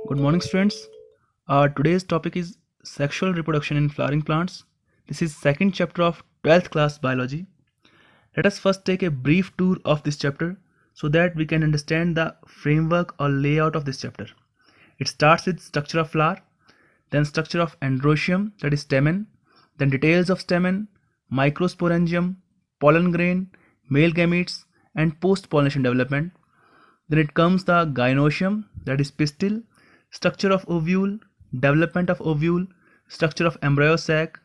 Good morning, students. Today's topic is sexual reproduction in flowering plants. This is second chapter of 12th class biology. Let us first take a brief tour of this chapter so that we can understand the framework or layout of this chapter. It starts with structure of flower, then structure of androecium, that is stamen, then details of stamen, microsporangium, pollen grain, male gametes, and post-pollination development. Then it comes the gynoecium, that is pistil, structure of ovule, development of ovule, structure of embryo sac,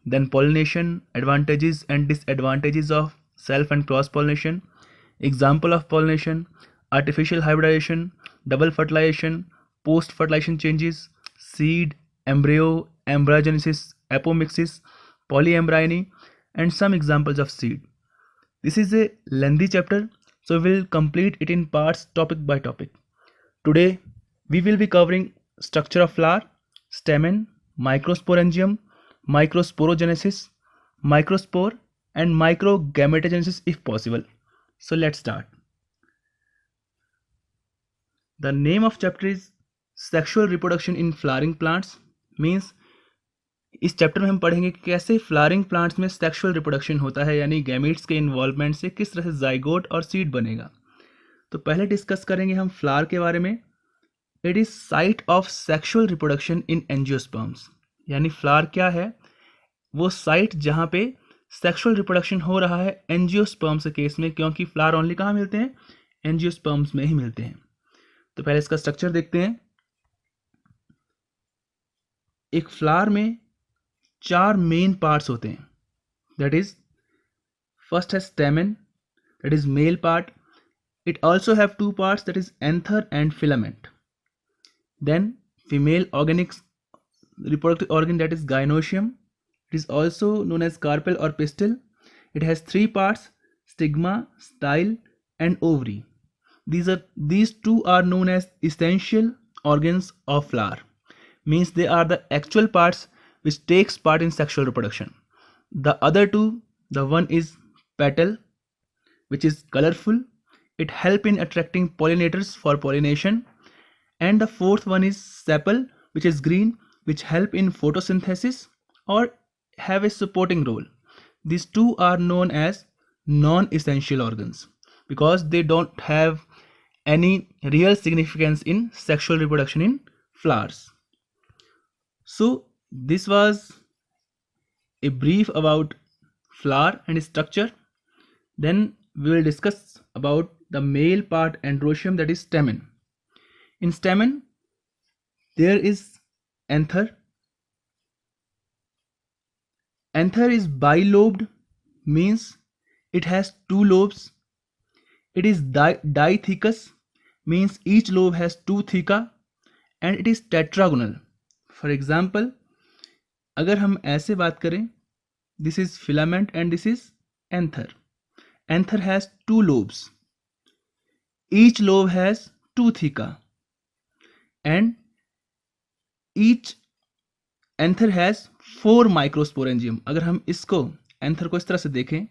then pollination, advantages and disadvantages of self and cross pollination, example of pollination, artificial hybridization, double fertilization, post fertilization changes, seed, embryo, embryogenesis, apomixis, polyembryony, and some examples of seed. This is a lengthy chapter, so we'll complete it in parts topic by topic. Today, we will be covering structure of flower, stamen, microsporangium, microsporogenesis, microspore, and microgametogenesis if possible. So let's start. The name of chapter is Sexual Reproduction in Flowering Plants, means इस chapter में हम पढ़ेंगे कि कैसे flowering plants में sexual reproduction होता है, यानी गैमेट्स के इन्वॉल्वमेंट से किस तरह से जाइगोट और सीड बनेगा। तो पहले डिस्कस करेंगे हम फ्लावर के बारे में। It is site of sexual reproduction in angiosperms, यानी फ्लावर क्या है, वो साइट जहाँ पे सेक्सुअल रिप्रोडक्शन हो रहा है एंजियोस्पर्म्स के केस में, क्योंकि फ्लावर ओनली कहाँ मिलते हैं, एंजियोस्पर्म्स में ही मिलते हैं। तो पहले इसका स्ट्रक्चर देखते हैं। एक फ्लावर में 4 मेन पार्ट्स होते हैं, दैट इज फर्स्ट है स्टेमन, that is male part. It also have 2 parts, that is anther and filament. Then female organic reproductive organ, that is gynoecium. It is also known as carpel or pistil. It has 3 parts, stigma, style and ovary. These 2 are known as essential organs of flower. Means they are the actual parts which takes part in sexual reproduction. The other 2, the one is petal, which is colorful. It help in attracting pollinators for pollination, and the fourth one is sepal, which is green, which help in photosynthesis or have a supporting role. These 2 are known as non-essential organs because they don't have any real significance in sexual reproduction in flowers. So this was a brief about flower and structure. Then we will discuss about the male part androecium, that is stamen. In stamen there is anther. Anther is bilobed, means it has 2 lobes. It is dithecous, means each lobe has 2 theca, and it is tetragonal. For example, अगर हम ऐसे बात करें, this is filament and this is anther. Anther has 2 lobes. Each lobe has 2 theca, and each anther has 4 microsporangium. अगर हम इसको anther को इस तरह से देखें,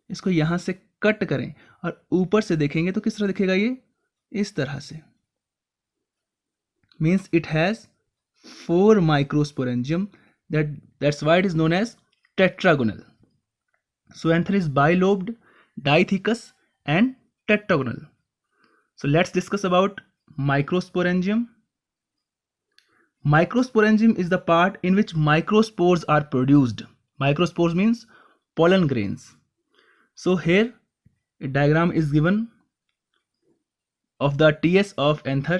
इसको यहाँ से कट करें और ऊपर से देखेंगे तो किस तरह दिखेगा, ये इस तरह से. Means it has 4 microsporangium. That's why it is known as tetragonal. So anther is bilobed, dithecous and tetragonal. So let's discuss about microsporangium. Microsporangium is the part in which microspores are produced. Microspores means pollen grains. So here a diagram is given of the TS of anther.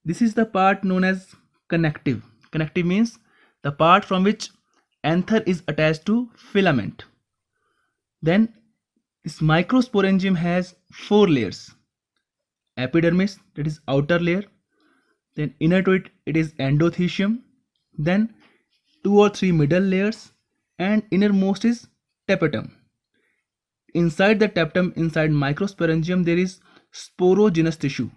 This is the part known as connective. Connective means the part from which anther is attached to filament. Then this microsporangium has 4 layers. Epidermis, that is outer layer. Then inner to it is endothecium. Then 2 or 3 middle layers, and innermost is tapetum. Inside the tapetum, inside microsporangium, there is sporogenous tissue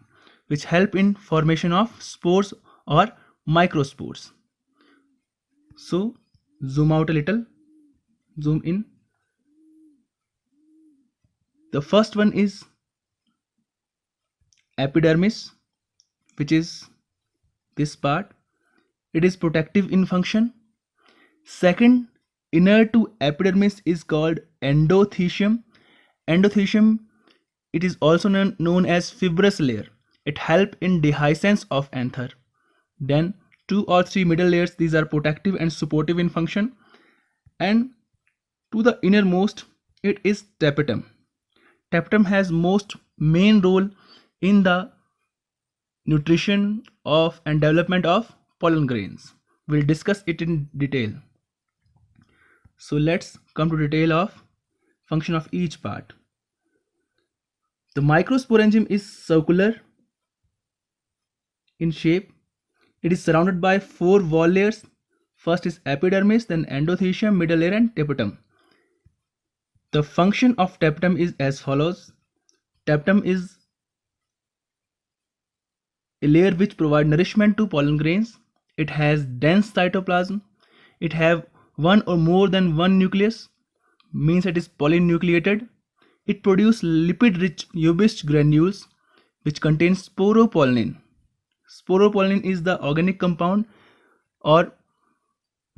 which help in formation of spores or microspores. So zoom out a little, zoom in. The first one is epidermis, which is this part. It is protective in function. Second, inner to epidermis is called endothecium. Endothecium, it is also known as fibrous layer. It helps in dehiscence of anther. Then 2 or 3 middle layers, these are protective and supportive in function. And to the innermost, it is tapetum. Tapetum has most main role in the nutrition of and development of pollen grains. We'll discuss it in detail. So let's come to detail of function of each part. The microsporangium is circular in shape. It is surrounded by 4 wall layers. First is epidermis, then endothecium, middle layer and tapetum. The function of tapetum is as follows. Tapetum is a layer which provides nourishment to pollen grains. It has dense cytoplasm. It have one or more than one nucleus, means it is polynucleated. It produces lipid-rich Ubist granules which contain sporopollenin. Sporopollenin is the organic compound or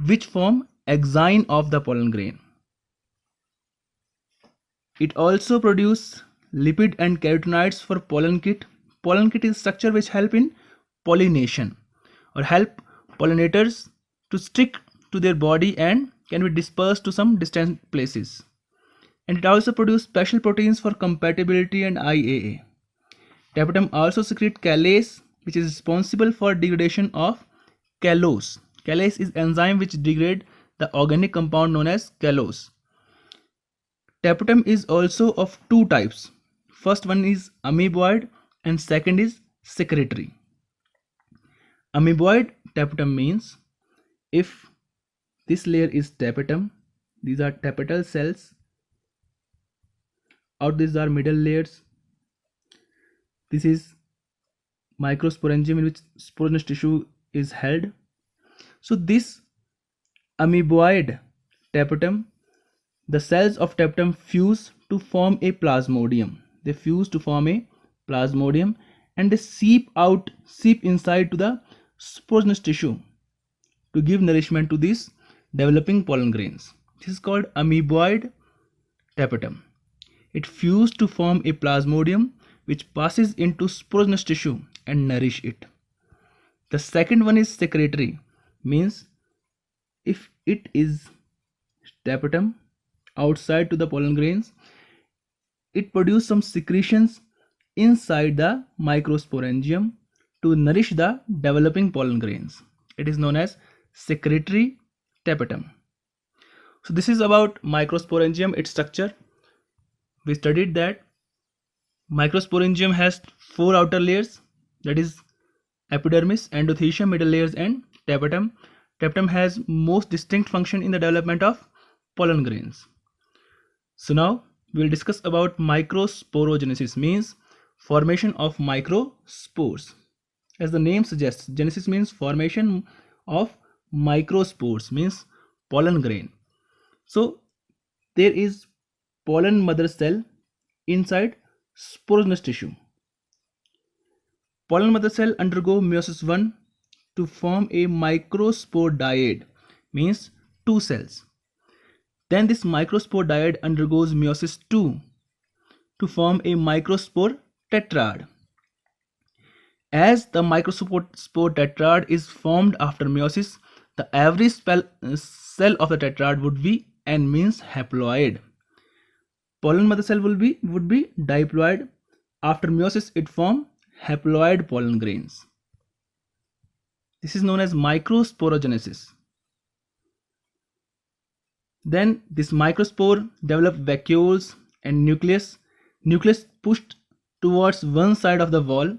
which form exine of the pollen grain. It also produces lipid and carotenoids for pollen kit. Pollen kit is structure which help in pollination or help pollinators to stick to their body and can be dispersed to some distant places. And it also produces special proteins for compatibility and IAA. Tapetum also secretes callase, which is responsible for degradation of callose. Callase is enzyme which degrade the organic compound known as callose. Tapetum is also of 2 types. First one is amoeboid and second is secretory. Amoeboid tapetum means if this layer is tapetum, these are tapetal cells, out these are middle layers, this is microsporangium in which sporogenous tissue is held. So this amoeboid tapetum, the cells of tapetum fuse to form a plasmodium. They fuse to form a plasmodium and they seep inside to the sporogenous tissue to give nourishment to these developing pollen grains. This is called amoeboid tapetum. It fuses to form a plasmodium which passes into sporogenous tissue and nourish it. The second one is secretory, means if it is tapetum outside to the pollen grains, it produces some secretions inside the microsporangium to nourish the developing pollen grains. It is known as secretory tapetum. So this is about microsporangium, its structure. We studied that microsporangium has 4 outer layers, that is epidermis, endothecium, middle layers and tapetum. Tapetum has most distinct function in the development of pollen grains. So now we will discuss about microsporogenesis, means formation of microspores. As the name suggests, genesis means formation of microspores, means pollen grain. So there is pollen mother cell inside sporogenous tissue. Pollen mother cell undergo meiosis 1 to form a microspore dyad, means 2 cells. Then this microspore dyad undergoes meiosis 2 to form a microspore tetrad. As the microspore tetrad is formed after meiosis, the average cell of the tetrad would be N, means haploid. Pollen mother cell would be diploid. After meiosis, it forms haploid pollen grains. This is known as microsporogenesis. Then this microspore develop vacuoles and nucleus pushed towards one side of the wall.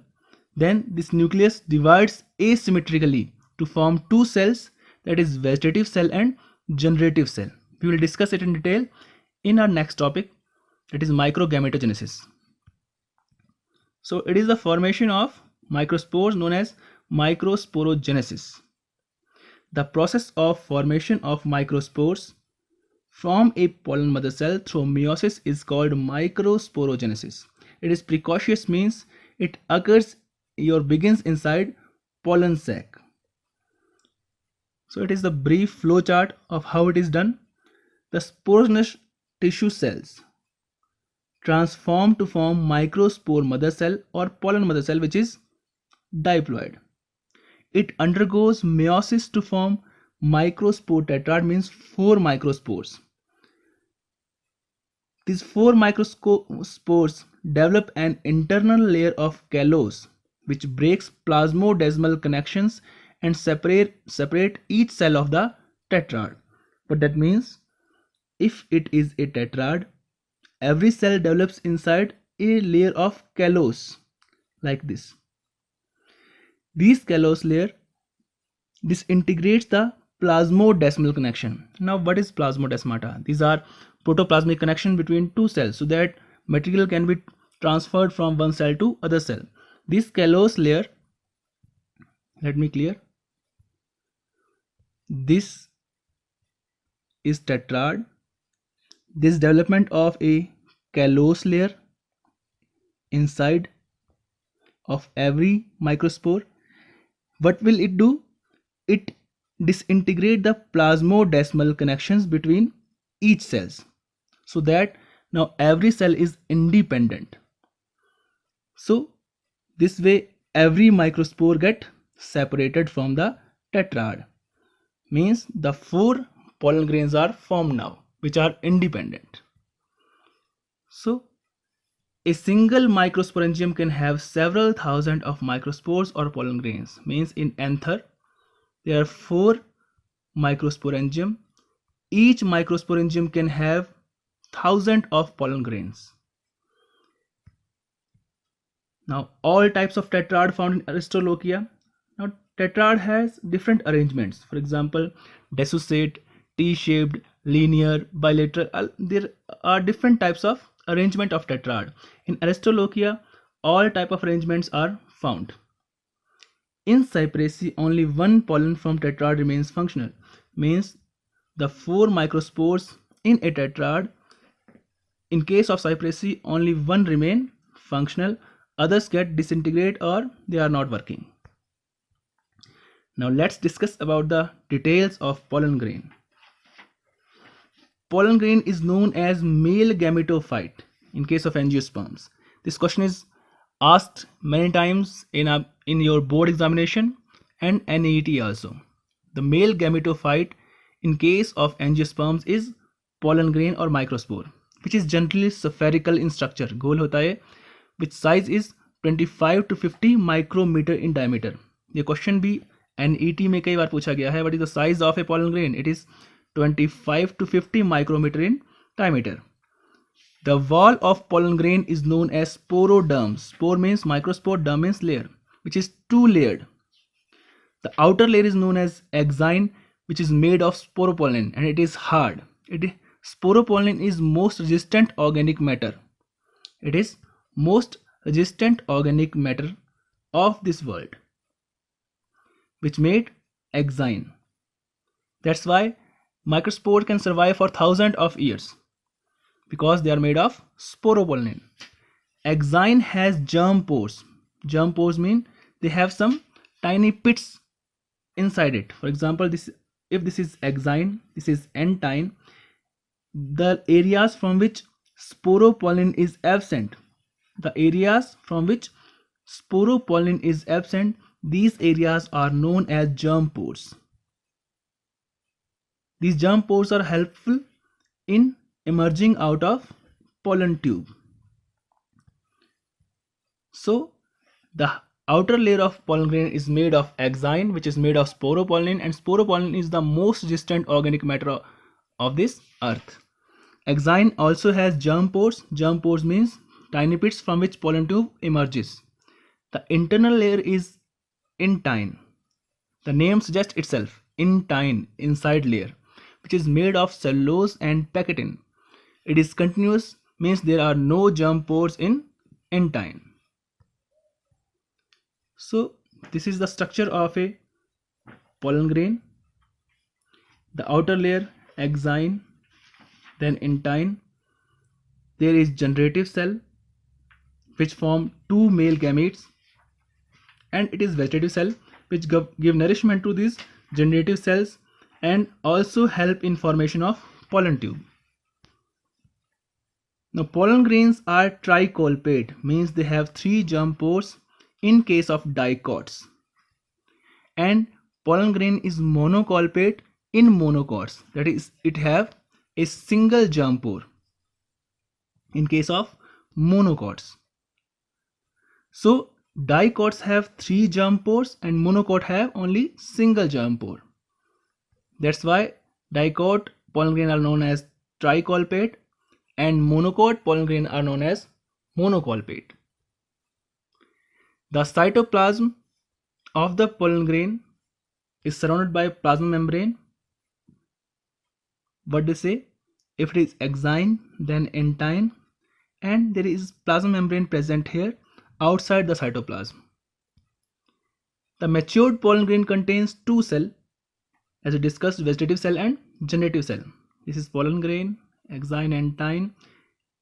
Then this nucleus divides asymmetrically to form 2 cells, that is vegetative cell and generative cell. We will discuss it in detail in our next topic, that is microgametogenesis. So it is the formation of microspores known as microsporogenesis. The process of formation of microspores from a pollen mother cell through meiosis is called microsporogenesis. It is precocious, means it occurs begins inside pollen sac. So it is the brief flow chart of how it is done. The sporulous tissue cells transform to form microspore mother cell or pollen mother cell, which is diploid. It undergoes meiosis to form microspore tetrad, means 4 microspores. These 4 microspores develop an internal layer of callose which breaks plasmodesmal connections and separate each cell of the tetrad. What that means, if it is a tetrad, every cell develops inside a layer of callose like this. These callose layer disintegrates the plasmodesmal connection. Now what is plasmodesmata? These are protoplasmic connection between two cells so that material can be transferred from one cell to other cell. This callose layer, let me clear. This is tetrad. This development of a callose layer inside of every microspore, what will it do? It disintegrate the plasmodesmal connections between each cells so that now every cell is independent. So this way every microspore get separated from the tetrad, means the 4 pollen grains are formed now which are independent. So a single microsporangium can have several thousand of microspores or pollen grains, means in anther there are 4 microsporangium. Each microsporangium can have 1000 of pollen grains. Now all types of tetrad found in Aristolochia. Now tetrad has different arrangements. For example, decussate, T-shaped, linear, bilateral. There are different types of arrangement of tetrad. In Aristolochia, all type of arrangements are found. In Cyperaceae, only one pollen from tetrad remains functional, means the 4 microspores in a tetrad. In case of Cyperaceae, only one remain functional, others get disintegrate or they are not working. Now let's discuss about the details of pollen grain. Pollen grain is known as male gametophyte in case of angiosperms. This question is asked many times in your board examination and NEET also. The male gametophyte in case of angiosperms is pollen grain or microspore, which is generally spherical in structure, गोल होता है, which size is 25 to 50 micrometer in diameter. ये question भी NET में कई बार पूछा गया है. What is the size of a pollen grain? It is 25 to 50 micrometer in diameter. The wall of pollen grain is known as sporoderm. Spore means microspore, derm means layer, which is 2-layered. The outer layer is known as exine, which is made of sporopollen and it is hard. Sporopollen is most resistant organic matter. It is most resistant organic matter of this world, which made exine. That's why microspore can survive for thousands of years, because they are made of sporopollen. Exine has germ pores. Germ pores mean they have some tiny pits inside it. For example, if this is exine, this is entine, the areas from which sporopollen is absent, these areas are known as germ pores. These germ pores are helpful in emerging out of pollen tube. So the outer layer of pollen grain is made of exine, which is made of sporopollen, and sporopollen is the most resistant organic matter of this earth. Exine also has germ pores. Germ pores means tiny pits from which pollen tube emerges. The internal layer is intine. The name suggests itself, intine, inside layer, which is made of cellulose and paquetin. It is continuous, means there are no germ pores in intine. So this is the structure of a pollen grain. The outer layer exine, then intine. There is generative cell which form 2 male gametes. and it is vegetative cell which give nourishment to these generative cells and also help in formation of pollen tube. Now pollen grains are tricolpate, means they have 3 germ pores in case of dicots, and pollen grain is monocolpate in monocots, that is it have a single germ pore in case of monocots. So dicots have 3 germ pores and monocot have only single germ pore. That's why dicot pollen grain are known as tricolpate and monocot pollen grain are known as monocolpate. The cytoplasm of the pollen grain is surrounded by plasma membrane. What they say? If it is exine, then entine, and there is plasma membrane present here outside the cytoplasm. The matured pollen grain contains 2 cells, as we discussed, vegetative cell and generative cell. This is pollen grain, exine, entine.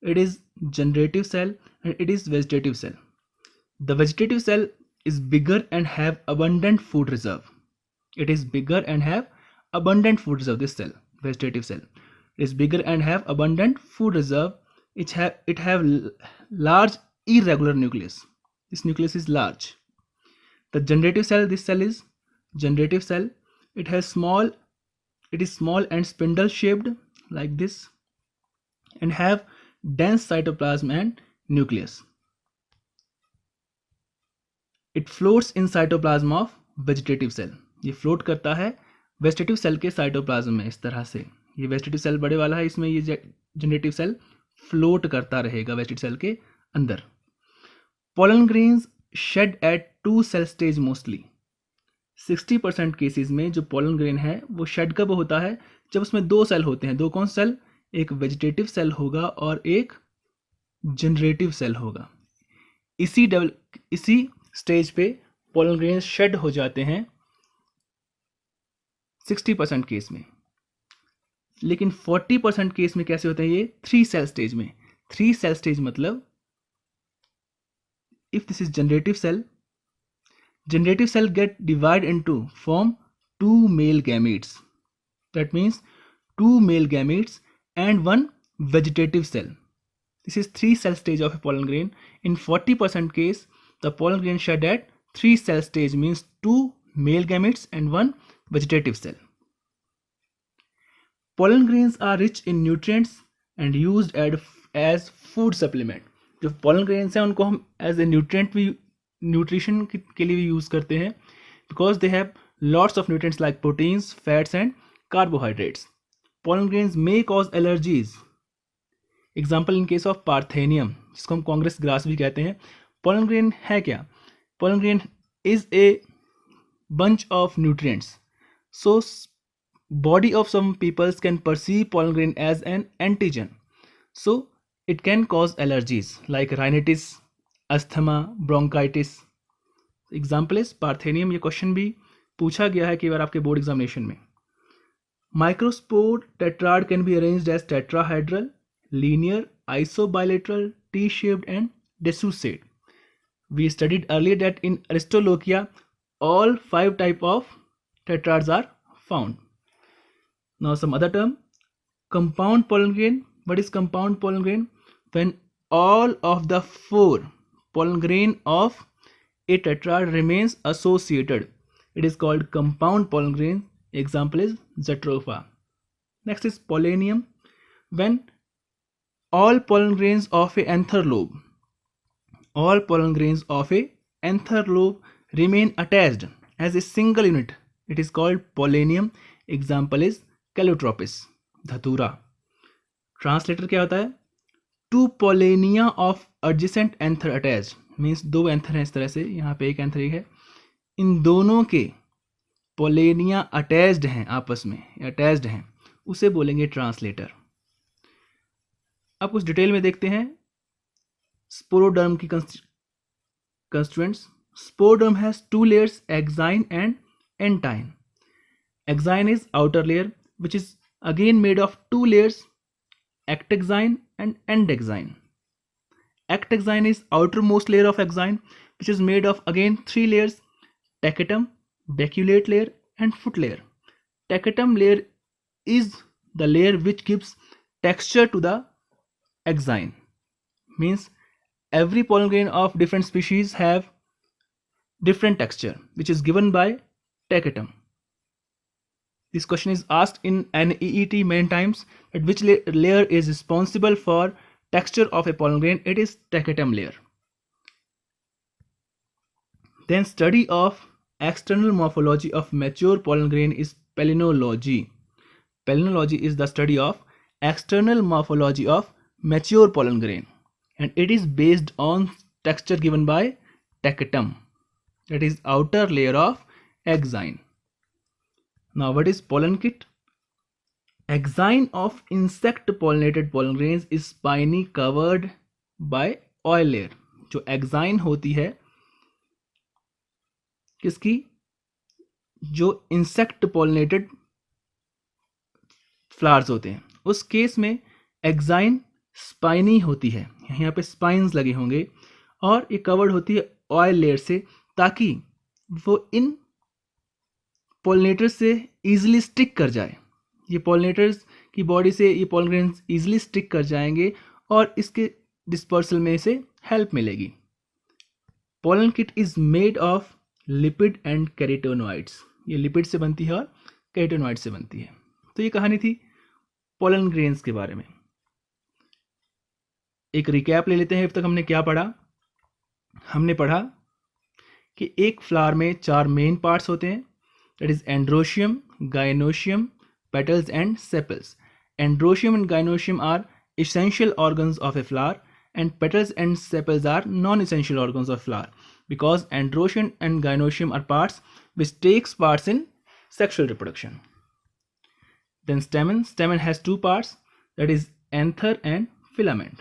It is generative cell and it is vegetative cell. The vegetative cell is bigger and have abundant food reserve. It is bigger and have abundant food reserve. This cell, vegetative cell, is bigger and have abundant food reserve. It have large irregular nucleus. This nucleus is large. The generative cell, this cell is generative cell. It is small and spindle shaped like this and have dense cytoplasm and nucleus. It floats in cytoplasm of vegetative cell. ये float करता है vegetative cell के cytoplasm में इस तरह से. ये vegetative cell बड़े वाला है, इसमें ये generative cell float करता रहेगा vegetative cell के अंदर. Pollen grains shed at 2 cell stage mostly. 60% cases में जो pollen grain है वो shed कब होता है? जब उसमें 2 सेल होते हैं. 2 कौन सेल? एक वेजिटेटिव सेल होगा और एक जनरेटिव सेल होगा. इसी स्टेज पे पोलन ग्रेन्स शेड हो जाते हैं 60% केस में. लेकिन 40% केस में कैसे होते हैं ये? 3 सेल स्टेज में. 3 सेल स्टेज मतलब if this is generative cell get divide into form 2 male gametes. That means 2 male gametes and 1 vegetative cell. This is 3 cell stage of a pollen grain. In 40% case, the pollen grain shed at 3 cell stage, means 2 male gametes and 1 vegetative cell. Pollen grains are rich in nutrients and used as food supplement. जो pollen grains हैं उनको हम as a nutrient भी nutrition के लिए भी use करते हैं because they have lots of nutrients like proteins, fats and carbohydrates. Pollen grains may cause allergies. Example in case of Parthenium, जिसको हम कांग्रेस ग्रास भी कहते हैं. Pollen grain है क्या? Pollen grain is a bunch of nutrients. So body of some peoples can perceive pollen grain as an antigen. So it can cause allergies like rhinitis, asthma, bronchitis. Example is Parthenium. ये question भी पूछा गया है कई बार आपके board examination में. Microspore tetrad can be arranged as tetrahedral, linear, isobilateral, T-shaped and dissociate. We studied earlier that in Aristolochia, all 5 type of tetrads are found. Now some other term, compound pollen grain. What is compound pollen grain? When all of the 4 pollen grain of a tetrad remains associated, it is called compound pollen grain. Example is Jatropha. Next is Pollenium. When all pollen grains of a anther lobe remain attached as a single unit, it is called Pollenium. Example is Calotropis, Dhatura. Translator क्या होता है? 2 pollenia of adjacent anther attached, means 2 anther हैं इस तरह से, यहाँ पे एक anther है, इन दोनों के पोलेनिया अटैच्ड हैं, आपस में अटैच्ड हैं, उसे बोलेंगे ट्रांसलेटर. अब कुछ डिटेल में देखते हैं स्पोरोडर्म की constituents. Sporoderm has 2 layers, exine and entine. Exine is outer layer which is again made of 2 layers, ectexine and endexine. Ectexine is outermost layer of exine which is made of again 3 layers: tacetum, baculate layer and foot layer. Tacetum layer is the layer which gives texture to the exine. Means every pollen grain of different species have different texture which is given by tacetum. This question is asked in NEET many times, that which layer is responsible for texture of a pollen grain. It is tacetum layer. Then study of external morphology of mature pollen grain is palynology. Palynology is the study of external morphology of mature pollen grain, and it is based on texture given by tacetum, that is outer layer of exine. Now what is pollen kit? Exine of insect pollinated pollen grains is spiny covered by oil layer. जो exine होती है किसकी? जो insect pollinated flowers होते हैं उस case में exine spiny होती है, यहाँ पे स्पाइन्स लगे होंगे और ये कवर्ड होती है ऑयल लेयर से, ताकि वो इन पॉलिनेटर्स से ईजिली स्टिक कर जाए। ये पॉलिनेटर्स की बॉडी से ये पॉलन ग्रेन्स ईजिली स्टिक कर जाएंगे और इसके डिस्पर्सल में से हेल्प मिलेगी। Pollen kit is made of lipid and carotenoids. ये लिपिड से बनती है और कैरोटेनॉइड से बनती है। तो ये कहानी थी पोलन ग्रेन्स के बारे में। एक रिकैप ले लेते हैं। अब तक हमने क्या पढ़ा? हमने पढ़ा कि एक फ्लावर में 4 मेन पार्ट्स होते हैं, that is androecium, gynoecium, petals and sepals. Androecium and gynoecium are essential organs of a flower, and petals and sepals are non-essential organs of flower, because androecium and gynoecium are parts which takes parts in sexual reproduction. Then stamen. Stamen has 2 parts, that is anther and filament.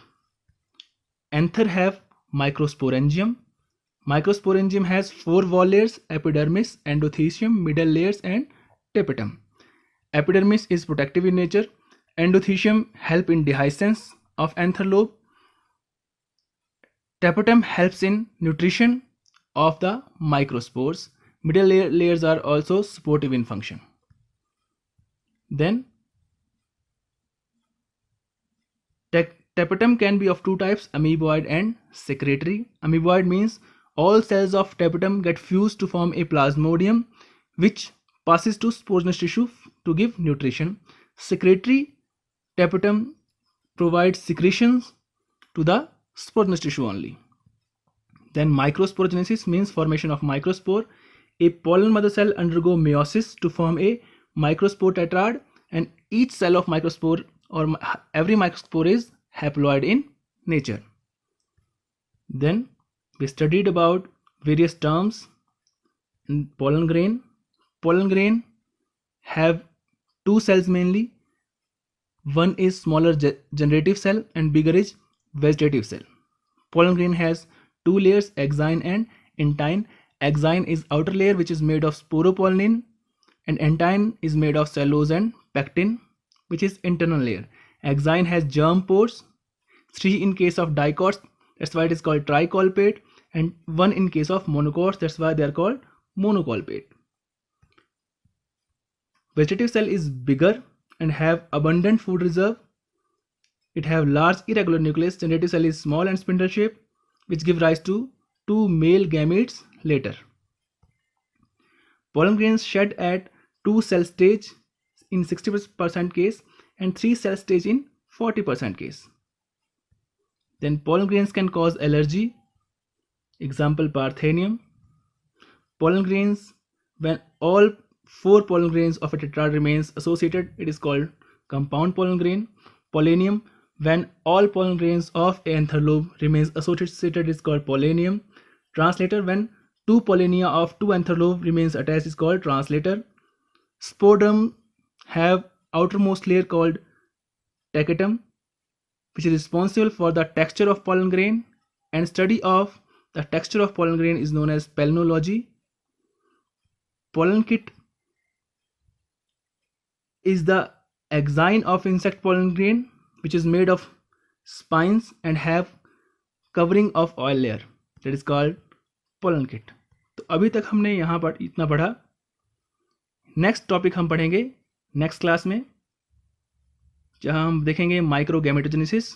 Anther have microsporangium. Microsporangium has 4 wall layers: epidermis, endothecium, middle layers and tapetum. Epidermis is protective in nature. Endothecium help in dehiscence of anther lobe. Tapetum helps in nutrition of the microspores. Middle layers are also supportive in function. Then tapetum can be of 2 types, amoeboid and secretory. Amoeboid means all cells of tapetum get fused to form a plasmodium, which passes to sporonous tissue to give nutrition. Secretory tapetum provides secretions to the sporonous tissue only. Then microsporogenesis means formation of microspore. A pollen mother cell undergo meiosis to form a microspore tetrad, and each cell of microspore or every microspore is haploid in nature. Then we studied about various terms in pollen grain. Pollen grain have 2 cells mainly. One is smaller generative cell and bigger is vegetative cell. Pollen grain has 2 layers, exine and entine. Exine is outer layer which is made of sporopollenin, and entine is made of cellulose and pectin, which is internal layer. Exine has germ pores, 3 in case of dicots, that's why it is called tricolpate, and 1 in case of monocots, that's why they are called monocolpate. Vegetative cell is bigger and have abundant food reserve. It have large irregular nucleus. Generative cell is small and spindle shaped, which give rise to 2 male gametes later. Pollen grains shed at 2 cell stage in 60% case and 3 cell stage in 40% case. Then pollen grains can cause allergy. Example, Parthenium. Pollen grains, when all 4 pollen grains of a tetrad remains associated, it is called compound pollen grain. Pollenium, when all pollen grains of a anther lobe remains associated, is called pollenium. Translator, when 2 pollenia of 2 anther lobe remains attached, is called translator. Sporedom have outermost layer called tacetum, which is responsible for the texture of pollen grain, and study of the texture of pollen grain is known as palynology. Pollen kit is the exine of insect pollen grain, which is made of spines and have covering of oil layer, that is called pollen kit. तो अभी तक हमने यहाँ पर इतना पढ़ा। Next topic हम पढ़ेंगे नेक्स्ट क्लास में, जहाँ हम देखेंगे माइक्रोगैमेटोजेनेसिस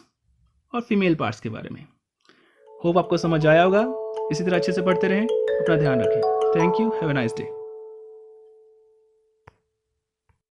और फीमेल पार्ट्स के बारे में। होप आपको समझ आया होगा। इसी तरह अच्छे से पढ़ते रहें, अपना ध्यान रखें। Thank you, have a nice day.